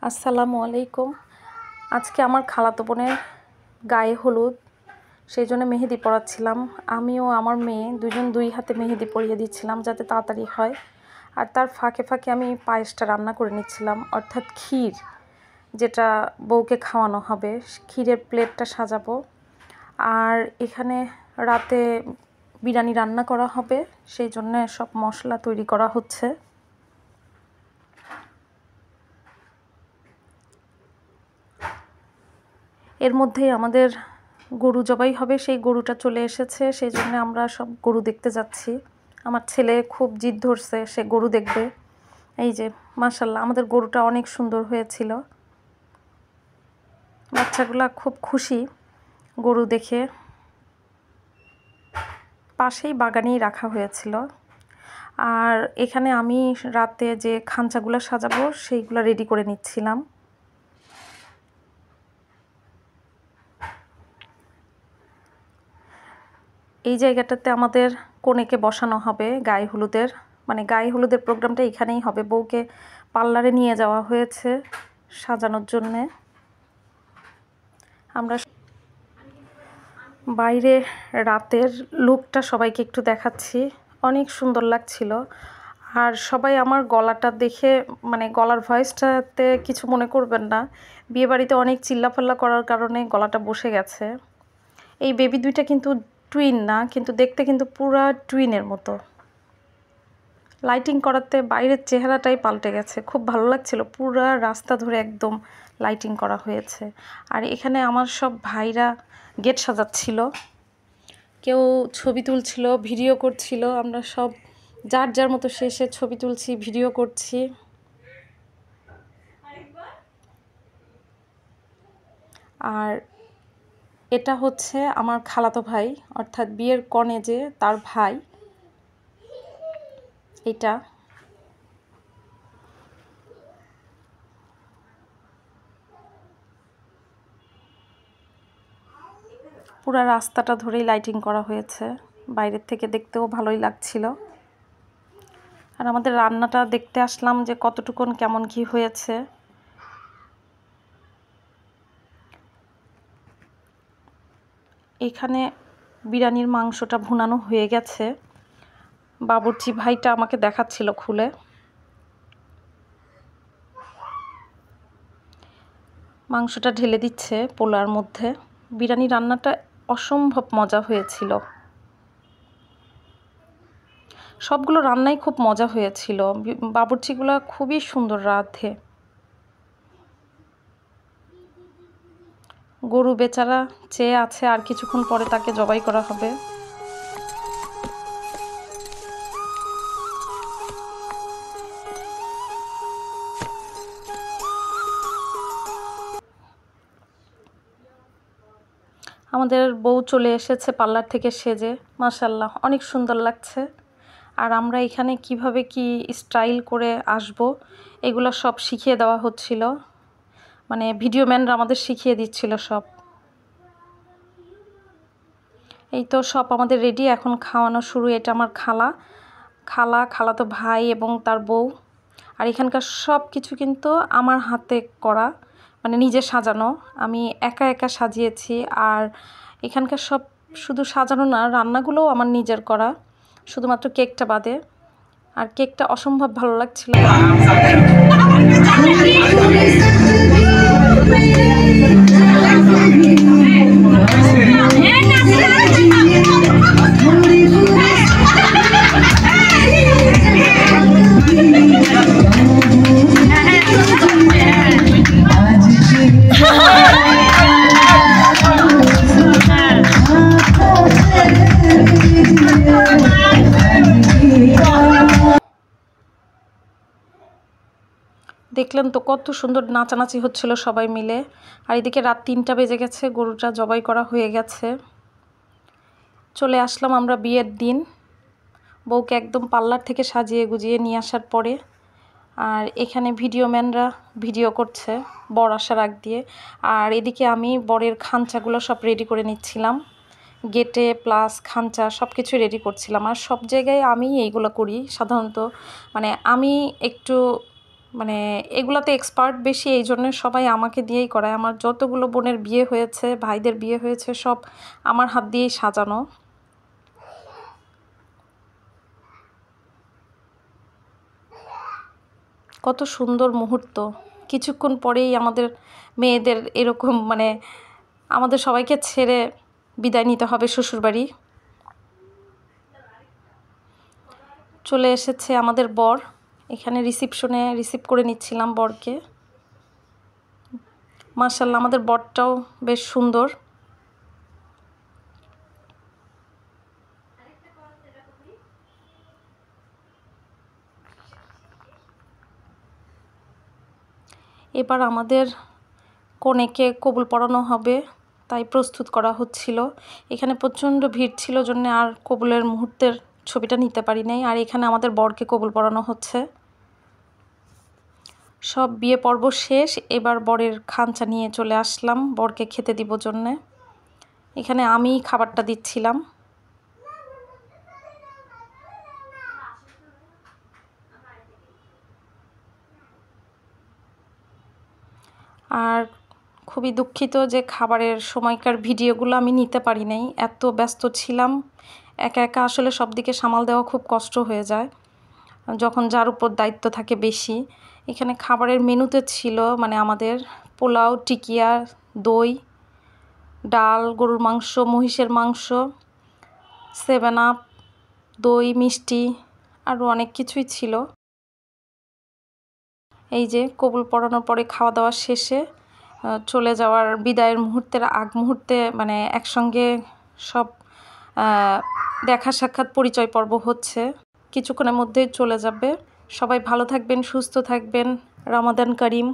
আসসালামু আলাইকুম। আজকে আমার খালাতো বোনের গায়ে হলুদ, সেই জন্য মেহেদি পরাচ্ছিলাম। আমিও আমার মেয়ে দুজন দুই হাতে মেহেদি পরিয়ে দিচ্ছিলাম যাতে তাড়াতাড়ি হয়। আর তার ফাঁকে ফাঁকে আমি পায়েসটা রান্না করে নিচ্ছিলাম, অর্থাৎ ক্ষীর, যেটা বউকে খাওয়ানো হবে। ক্ষীরের প্লেটটা সাজাবো। আর এখানে রাতে বিরিয়ানি রান্না করা হবে, সেই জন্য সব মশলা তৈরি করা হচ্ছে। এর মধ্যেই আমাদের গরু জবাই হবে, সেই গরুটা চলে এসেছে, সেই জন্য আমরা সব গরু দেখতে যাচ্ছি। আমার ছেলে খুব জিদ ধরছে, সে গরু দেখবে। এই যে মাশাআল্লাহ, আমাদের গরুটা অনেক সুন্দর হয়েছিল। বাচ্চাগুলা খুব খুশি গরু দেখে। পাশেই বাগানেই রাখা হয়েছিল। আর এখানে আমি রাতে যে খাঞ্চাগুলো সাজাবো সেইগুলো রেডি করে নিচ্ছিলাম। এই জায়গাটাতে আমাদের কনেকে বসানো হবে গায়ে হলুদের, মানে গায়ে হলুদের প্রোগ্রামটা এখানেই হবে। বউকে পার্লারে নিয়ে যাওয়া হয়েছে সাজানোর জন্যে। আমরা বাইরে রাতের লুকটা সবাইকে একটু দেখাচ্ছি, অনেক সুন্দর লাগছিল। আর সবাই আমার গলাটা দেখে, মানে গলার ভয়েসটাতে কিছু মনে করবেন না, বিয়েবাড়িতে অনেক চিল্লাফাল্লা করার কারণে গলাটা বসে গেছে। এই বেবি দুইটা কিন্তু টুইন না, কিন্তু দেখতে কিন্তু পুরা টুইনের মতো। লাইটিং করাতে বাইরের চেহারাটাই পাল্টে গেছে, খুব ভালো লাগছিল। পুরা রাস্তা ধরে একদম লাইটিং করা হয়েছে। আর এখানে আমার সব ভাইরা গেট সাজাচ্ছিল, কেউ ছবি তুলছিল, ভিডিও করছিল। আমরা সব যার যার মতো শেষে ছবি তুলছি, ভিডিও করছি। আর এটা হচ্ছে আমার খালাতো ভাই, অর্থাৎ বিয়ের কনে যে তার ভাই। এটা পুরা রাস্তাটা ধরেই লাইটিং করা হয়েছে, বাইরের থেকে দেখতেও ভালোই লাগছিল। আর আমাদের রান্নাটা দেখতে আসলাম যে কতটুকুন কেমন কি হয়েছে। এখানে বিরিয়ানির মাংসটা ভুনানো হয়ে গেছে, বাবুর্চি ভাইটা আমাকে দেখাচ্ছিল খুলে। মাংসটা ঢেলে দিচ্ছে পোলার মধ্যে। বিরিয়ানি রান্নাটা অসম্ভব মজা হয়েছিল, সবগুলো রান্নাই খুব মজা হয়েছিল। বাবুর্চিগুলো খুবই সুন্দর রাঁধে। গরু বেচারা চেয়ে আছে, আর কিছুক্ষণ পরে তাকে জবাই করা হবে। আমাদের বউ চলে এসেছে পার্লার থেকে সেজে, মাশাআল্লাহ অনেক সুন্দর লাগছে। আর আমরা এখানে কিভাবে কি স্টাইল করে আসব এগুলো সব শিখিয়ে দেওয়া হচ্ছিল, মানে ভিডিও ম্যানরা আমাদের শিখিয়ে দিচ্ছিল সব। এই তো সব আমাদের রেডি, এখন খাওয়ানো শুরু। এটা আমার খালাতো ভাই এবং তার বউ। আর এখানকার সব কিছু কিন্তু আমার হাতে করা, মানে নিজে সাজানো। আমি একা একা সাজিয়েছি। আর এখানকার সব শুধু সাজানো না, রান্নাগুলোও আমার নিজের করা, শুধুমাত্র কেকটা বাদে। আর কেকটা অসম্ভব ভালো লাগছিল। দেখলেন তো কত সুন্দর নাচানাচি হচ্ছিল সবাই মিলে। আর এদিকে রাত 3টা বেজে গেছে, গরুটা জবাই করা হয়ে গেছে। চলে আসলাম আমরা বিয়ের দিন, বউকে একদম পার্লার থেকে সাজিয়ে গুজিয়ে নিয়ে আসার পরে। আর এখানে ভিডিও ম্যানরা ভিডিও করছে বর আসার আগ দিয়ে। আর এদিকে আমি বরের খাঞ্চাগুলো সব রেডি করে নিচ্ছিলাম, গেটে প্লাস খাঞ্চা সব কিছু রেডি করছিলাম। আর সব জায়গায় আমি এইগুলো করি সাধারণত, মানে আমি একটু মানে এগুলাতে এক্সপার্ট বেশি, এই জন্য সবাই আমাকে দিয়েই করায়। আমার যতগুলো বোনের বিয়ে হয়েছে, ভাইদের বিয়ে হয়েছে, সব আমার হাত দিয়েই সাজানো। কত সুন্দর মুহূর্ত। কিছুক্ষণ পরেই আমাদের মেয়েদের এরকম মানে আমাদের সবাইকে ছেড়ে বিদায় নিতে হবে শ্বশুরবাড়ি। চলে এসেছে আমাদের বর। এখানে রিসিপশনে রিসিভ করে নিচ্ছিলাম বরকে। মাশাআল্লাহ, আমাদের বরটাও বেশ সুন্দর। এবার আমাদের কনেকে কবুল পড়ানো হবে, তাই প্রস্তুত করা হচ্ছিল। এখানে প্রচণ্ড ভিড় ছিল জন্য আর কবুলের মুহূর্তের ছবিটা নিতে পারি নাই। আর এখানে আমাদের বরকে কবুল পড়ানো হচ্ছে। সব বিয়ে পর্ব শেষ, এবার বরের খাঞ্চা নিয়ে চলে আসলাম বরকে খেতে দিব জন্যে। এখানে আমি খাবারটা দিচ্ছিলাম। আর খুবই দুঃখিত যে খাবারের সময়কার ভিডিওগুলো আমি নিতে পারি নাই, এত ব্যস্ত ছিলাম। একা একা আসলে সব দিকে সামাল দেওয়া খুব কষ্ট হয়ে যায় যখন যার উপর দায়িত্ব থাকে বেশি। এখানে খাবারের মেনুতে ছিল মানে আমাদের পোলাও, টিকিয়া, দই, ডাল, গরুর মাংস, মহিষের মাংস, 7 আপ, দই, মিষ্টি, আরও অনেক কিছুই ছিল। এই যে কবুল পড়ানোর পরে খাওয়া দাওয়া শেষে চলে যাওয়ার বিদায়ের মুহূর্তের আগ মুহূর্তে মানে একসঙ্গে সব দেখা সাক্ষাৎ পরিচয় পর্ব হচ্ছে। কিছুক্ষণের মধ্যেই চলে যাবে। সবাই ভালো থাকবেন, সুস্থ থাকবেন। রমাদান করিম।